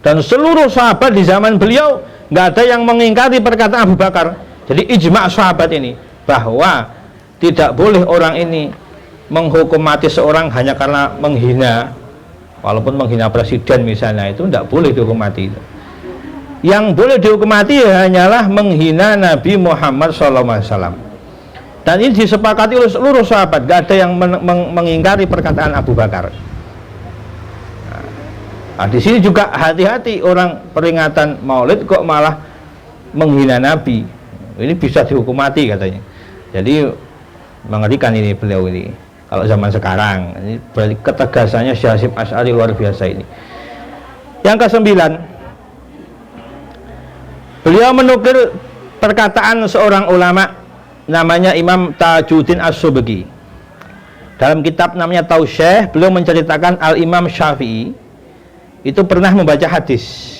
Dan seluruh sahabat di zaman beliau nggak ada yang mengingkari perkataan Abu Bakar. Jadi ijma' sahabat ini bahwa tidak boleh orang ini menghukum mati seorang hanya karena menghina, walaupun menghina presiden misalnya, itu tidak boleh dihukum mati. Yang boleh dihukum mati hanyalah menghina Nabi Muhammad SAW. Dan ini disepakati oleh seluruh sahabat, gak ada yang mengingkari perkataan Abu Bakar. Nah, di sini juga hati-hati, orang peringatan Maulid kok malah menghina Nabi. Ini bisa dihukum mati katanya. Jadi mengerikan ini beliau ini. Kalau zaman sekarang, ini berarti ketegasannya Syekh Hasyim Asy'ari luar biasa ini. Yang ke-9, beliau menukil perkataan seorang ulama namanya Imam Tajuddin As-Subki. Dalam kitab namanya Tausyih, beliau menceritakan Al-Imam Syafi'i itu pernah membaca hadis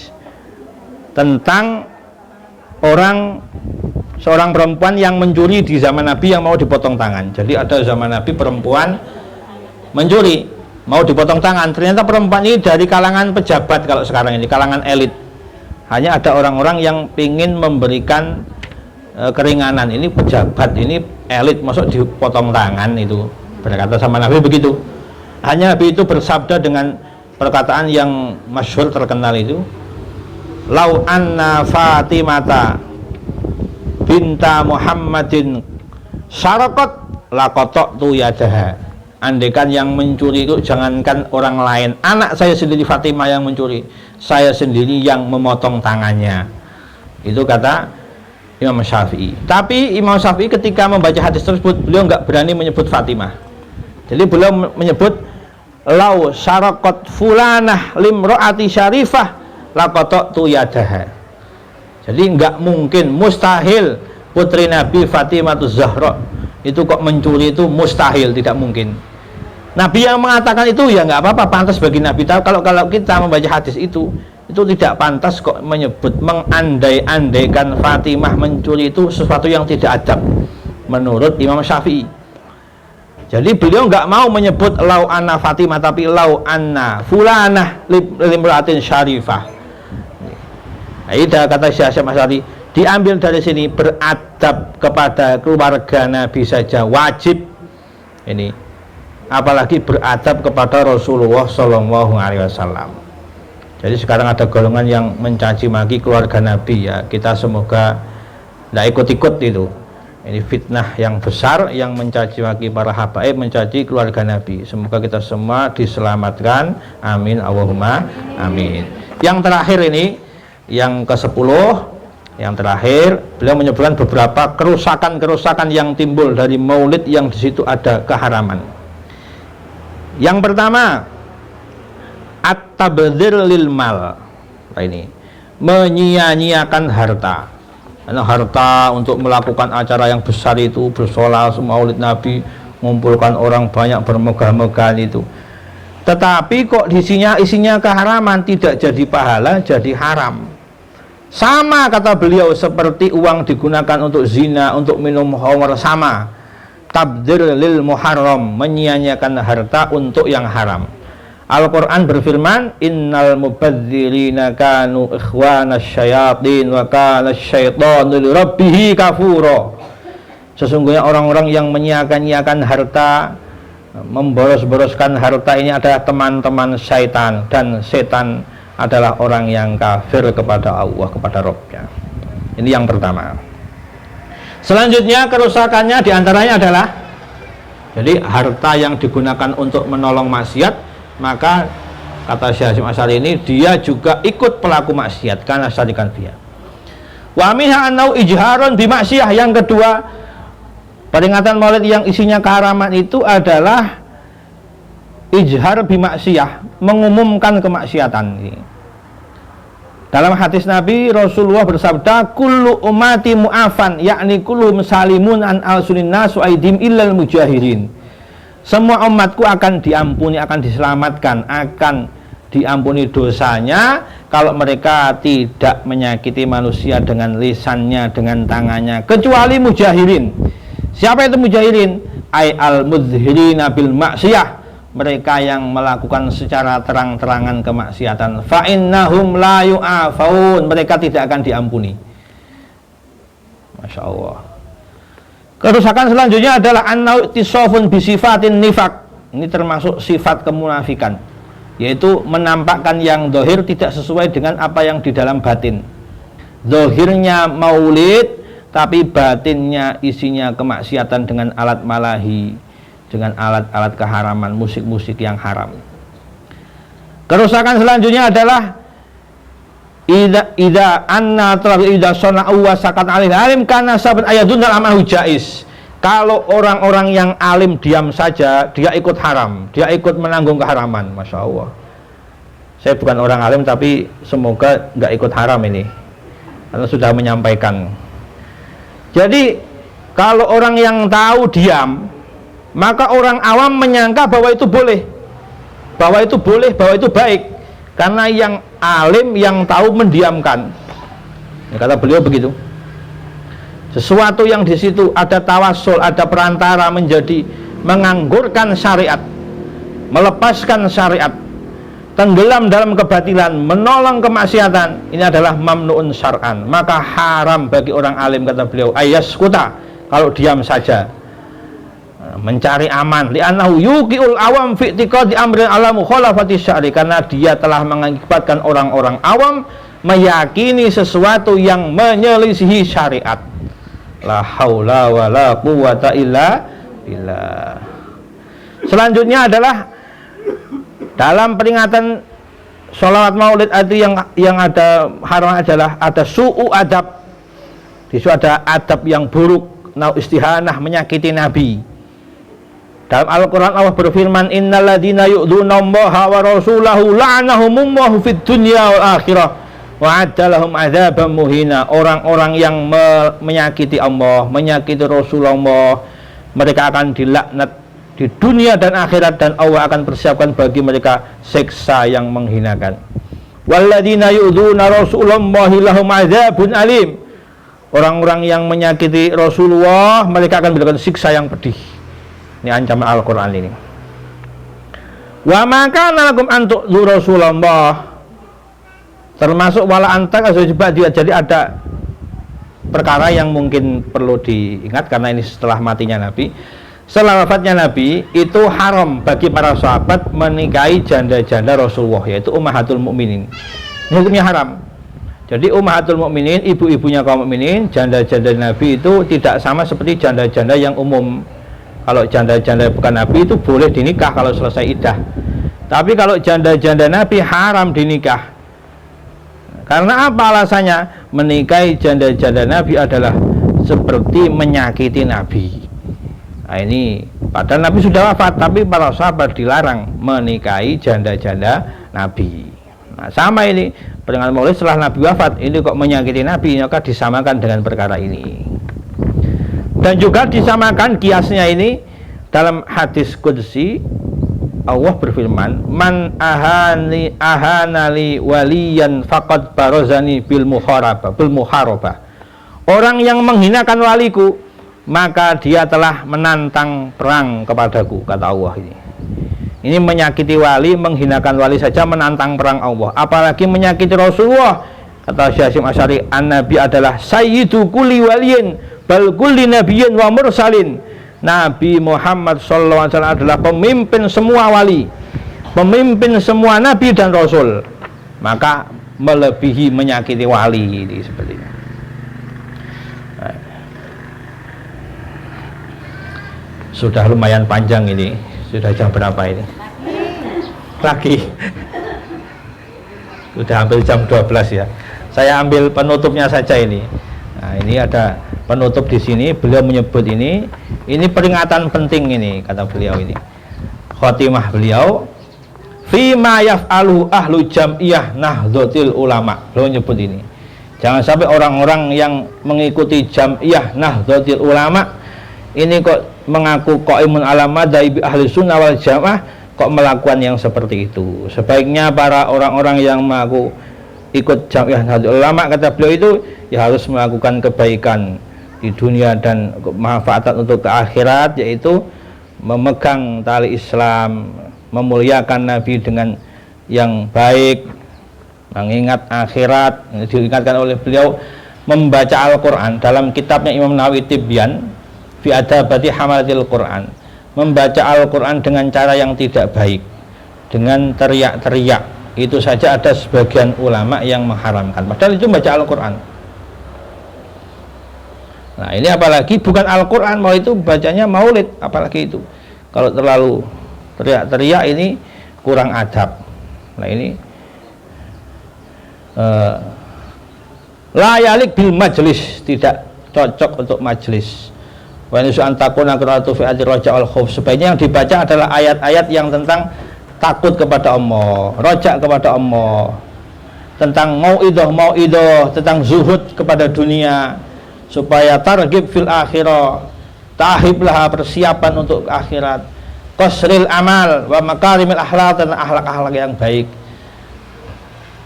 tentang seorang perempuan yang mencuri di zaman Nabi yang mau dipotong tangan. Jadi ada zaman Nabi perempuan mencuri, mau dipotong tangan. Ternyata perempuan ini dari kalangan pejabat, kalau sekarang ini kalangan elit. Hanya ada orang-orang yang ingin memberikan keringanan. Ini pejabat, ini elit, masuk dipotong tangan itu. Berkata sama Nabi begitu. Hanya Nabi itu bersabda dengan perkataan yang masyhur terkenal itu, lau anna Fatimata binta Muhammadin syarakat laqata'tu yadaha. Andaikan yang mencuri itu jangankan orang lain, anak saya sendiri Fatimah yang mencuri, saya sendiri yang memotong tangannya. Itu kata Imam Syafi'i. Tapi Imam Syafi'i ketika membaca hadis tersebut, beliau nggak berani menyebut Fatimah. Jadi beliau menyebut lau syaraqat fulanah limro'ati syarifah laqata'tu yadaha. Jadi nggak mungkin, mustahil putri Nabi Fatimah Zahra itu kok mencuri, itu mustahil, tidak mungkin. Nabi yang mengatakan itu ya nggak apa-apa, pantas bagi Nabi. Tahu kalau kita membaca hadis itu tidak pantas kok menyebut, mengandai-andaikan Fatimah mencuri, itu sesuatu yang tidak adab menurut Imam Syafi'i. Jadi beliau nggak mau menyebut lau anna Fatimah, tapi lau anna fulanah limra'atin syarifah. Nah, kata Syekh Hasyim Asy'ari, diambil dari sini beradab kepada keluarga Nabi saja wajib ini, apalagi beradab kepada Rasulullah Shallallahu Alaihi Wasallam. Jadi sekarang ada golongan yang mencaci maki keluarga Nabi, ya kita semoga tidak ikut-ikut itu. Ini fitnah yang besar yang mencaci maki para habaib, mencaci keluarga Nabi. Semoga kita semua diselamatkan, amin Allahumma amin. Yang terakhir ini, yang ke-10, yang terakhir, beliau menyebutkan beberapa kerusakan-kerusakan yang timbul dari maulid yang di situ ada keharaman. Yang pertama, at-tabdzir lil mal. Nah, ini menyia-nyiakan harta. Karena harta untuk melakukan acara yang besar itu, bersolat maulid Nabi, mengumpulkan orang banyak bermegah-megah itu. Tetapi kok isinya keharaman, tidak jadi pahala, jadi haram. Sama kata beliau seperti uang digunakan untuk zina, untuk minum khamr, sama. Tabdzir lil muharram, menyia-nyiakan harta untuk yang haram. Al-Quran berfirman, innal mubadzirina kanu ikhwanas syayatin wa kana syaitanu lirabbihi kafura. Sesungguhnya orang-orang yang menyia-nyiakan harta, memboros-boroskan harta, ini adalah teman-teman syaitan, dan setan adalah orang yang kafir kepada Allah, kepada Rabbnya. Ini yang pertama. Selanjutnya kerusakannya diantaranya adalah, jadi harta yang digunakan untuk menolong maksiat, maka kata Syekh Hasyim Asy'ari ini dia juga ikut pelaku maksiat karena syarikan dia. Wa minha annau ijharun bi maksiyah. Yang kedua, peringatan maulid yang isinya keharaman itu adalah ijhar bi maksiyah, mengumumkan kemaksiatan. Dalam hadis Nabi, Rasulullah bersabda, kullu ummati mu'afan, yakni kullu musalimun an al-sunin nasu aidim illal mujahirin. Semua umatku akan diampuni, akan diselamatkan, akan diampuni dosanya kalau mereka tidak menyakiti manusia dengan lisannya, dengan tangannya, kecuali mujahirin. Siapa itu mujahirin? Ai al-mudhhirina bil maksiyah, mereka yang melakukan secara terang-terangan kemaksiatan. Fa innahum la yu'afaun, mereka tidak akan diampuni. Masya Allah. Kerusakan selanjutnya adalah an-nautisofun bisifatin nifak. Ini termasuk sifat kemunafikan, yaitu menampakkan yang dohir tidak sesuai dengan apa yang di dalam batin. Dohirnya maulid, tapi batinnya isinya kemaksiatan dengan alat malahi, dengan alat-alat keharaman, musik-musik yang haram. Kerusakan selanjutnya adalah ida anna terlalu ida sona'u wa sakat alih alim karena sahabat ayatun dalam amahu jais. Kalau orang-orang yang alim diam saja, dia ikut haram, dia ikut menanggung keharaman. Masya Allah. Saya bukan orang alim, tapi semoga nggak ikut haram ini, karena sudah menyampaikan. Jadi kalau orang yang tahu diam, maka orang awam menyangka bahwa itu boleh, bahwa itu boleh, bahwa itu baik, karena yang alim, yang tahu mendiamkan. Ya, kata beliau begitu. Sesuatu yang di situ ada tawasul, ada perantara, menjadi menganggurkan syariat, melepaskan syariat, tenggelam dalam kebatilan, menolong kemaksiatan, ini adalah mamnuun syar'an, maka haram bagi orang alim, kata beliau, ayaskuta, kalau diam saja, mencari aman, li'annahu yuqi'ul awam fi i'tiqadi amrin ala mukhalafati syar'i, karena dia telah mengakibatkan orang-orang awam meyakini sesuatu yang menyelisihi syariat. La haula wa la quwwata illa billah. Selanjutnya adalah dalam peringatan sholawat maulid itu yang ada haram adalah ada su'u adab. Di situ ada adab yang buruk, nau istihanah, menyakiti Nabi. Dalam Al-Quran Allah berfirman, innalladzina yu'dzunallaha wa rasulahu la'anahumullahu fid dunya wal akhirah wa adalahum adzaban muhina. Orang-orang yang menyakiti Allah, menyakiti Rasulullah, mereka akan dilaknat di dunia dan akhirat, dan Allah akan persiapkan bagi mereka siksa yang menghinakan. Walladzina yu'dzuna rasulullahi lahum adzabun alim. Orang-orang yang menyakiti Rasulullah, mereka akan mendapatkan siksa yang pedih. Ini ancaman Al-Qur'an ini. Wa ma kana lakum an tu'dzu Rasulullah. Termasuk wala anta juga jadi ada perkara yang mungkin perlu diingat karena ini setelah matinya Nabi. Setelah wafatnya Nabi, itu haram bagi para sahabat menikahi janda-janda Rasulullah, yaitu ummahatul mukminin. Ini hukumnya haram. Jadi ummahatul mukminin, ibu-ibunya kaum mukminin, janda-janda Nabi itu tidak sama seperti janda-janda yang umum. Kalau janda-janda bukan Nabi itu boleh dinikah kalau selesai iddah. Tapi kalau janda-janda Nabi haram dinikah. Karena apa alasannya? Menikahi janda-janda Nabi adalah seperti menyakiti Nabi. Nah ini padahal Nabi sudah wafat, tapi para sahabat dilarang menikahi janda-janda Nabi. Nah sama ini peringatan maulid setelah Nabi wafat, ini kok menyakiti Nabi, maka disamakan dengan perkara ini. Dan juga disamakan kiasnya ini dalam hadis qudsi, Allah berfirman, man ahanali waliyan faqad barazani bil muharabah. Orang yang menghinakan waliku, maka dia telah menantang perang kepadaku, kata Allah ini. Ini menyakiti wali, menghinakan wali saja menantang perang Allah, apalagi menyakiti Rasulullah. Kata Syekh Hasyim Asy'ari, an-nabi adalah sayyidu kulli waliyin bal kulli nabiyyin wa mursalin. Nabi Muhammad SAW adalah pemimpin semua wali, pemimpin semua nabi dan rasul, maka melebihi menyakiti wali ini seperti ini. Sudah lumayan panjang ini. Sudah jam berapa ini? Lagi. Sudah hampir jam 12 ya. Saya ambil penutupnya saja ini. Nah, ini ada penutup di sini. Beliau menyebut ini peringatan penting ini, kata beliau ini. Khotimah beliau, fi ma yaf'alu ahlu jam'iyah nahdlatul ulama. Beliau menyebut ini. Jangan sampai orang-orang yang mengikuti jam'iyah nahdlatul ulama ini kok mengaku qaimun ala madzhabi ahli sunnah wal jamaah, kok melakukan yang seperti itu. Sebaiknya para orang-orang yang mengaku ikut jamiah nahdlatul ulama, kata beliau itu ya harus melakukan kebaikan di dunia dan manfaat untuk ke akhirat, yaitu memegang tali Islam, memuliakan Nabi dengan yang baik, mengingat akhirat. Diingatkan oleh beliau membaca Al-Quran dalam kitabnya Imam Nawawi Tibyan fi adabati hamalatil Quran, membaca Al-Quran dengan cara yang tidak baik, dengan teriak-teriak, itu saja ada sebagian ulama yang mengharamkan, padahal itu membaca Al-Quran. Nah ini apalagi bukan Al-Quran, mau itu bacanya maulid, apalagi itu kalau terlalu teriak-teriak ini kurang adab. Nah ini layalik bil majlis, tidak cocok untuk majlis. Sebaiknya yang dibaca adalah ayat-ayat yang tentang takut kepada Allah, rojak kepada Allah, tentang mau'idah, tentang zuhud kepada dunia, supaya targhib fil akhirah, tahiblah persiapan untuk akhirat, qasril amal wa makarimil akhlaq, dan akhlak-akhlak yang baik.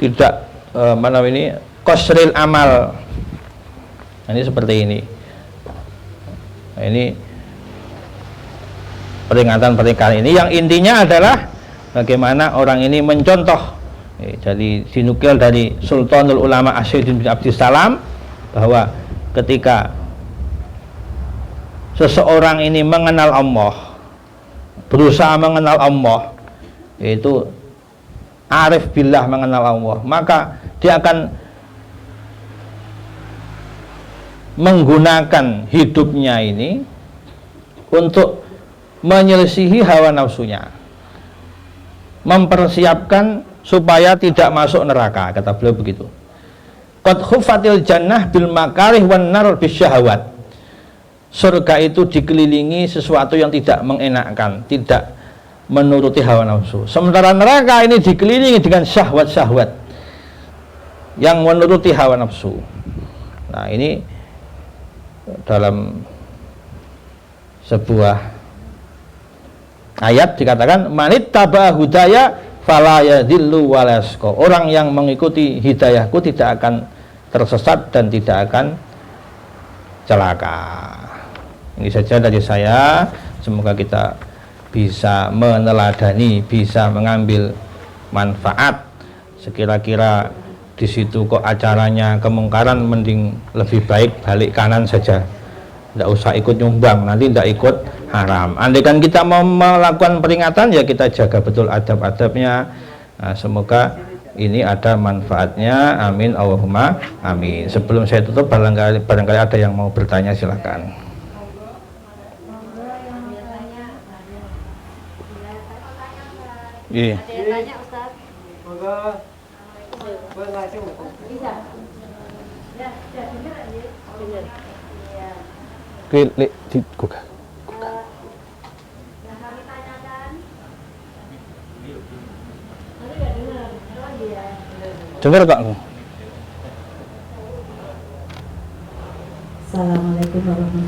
Tidak qasril amal. Ini seperti ini. Nah, ini peringatan ini yang intinya adalah bagaimana orang ini mencontoh. Jadi dinukil dari Sultanul Ulama Asy'aruddin bin Abdissalam bahwa ketika seseorang ini mengenal Allah, berusaha mengenal Allah, yaitu arif billah, mengenal Allah, maka dia akan menggunakan hidupnya ini untuk menyelisihi hawa nafsunya, mempersiapkan supaya tidak masuk neraka, kata beliau begitu. Qad khuffatil jannah bil makarih wan nar bisyahawat. Surga itu dikelilingi sesuatu yang tidak mengenakkan, tidak menuruti hawa nafsu. Sementara neraka ini dikelilingi dengan syahwat-syahwat yang menuruti hawa nafsu. Nah, ini dalam sebuah ayat dikatakan manittaba hudaya fala yadhillu wa la yashqa. Orang yang mengikuti hidayahku tidak akan tersesat dan tidak akan celaka. Ini saja dari saya. Semoga kita bisa meneladani, bisa mengambil manfaat. Sekira-kira di situ kok acaranya kemungkaran, mending lebih baik balik kanan saja, tidak usah ikut nyumbang, nanti tidak ikut haram. Andaikan kita mau melakukan peringatan, ya kita jaga betul adab-adabnya. Nah, semoga ini ada manfaatnya, amin Allahumma amin. Sebelum saya tutup, barangkali ada yang mau bertanya, silakan. Iya. Klik di Google. Yang kami tanyakan, Dengar kok. Assalamualaikum warahmatullahi wabarakatuh.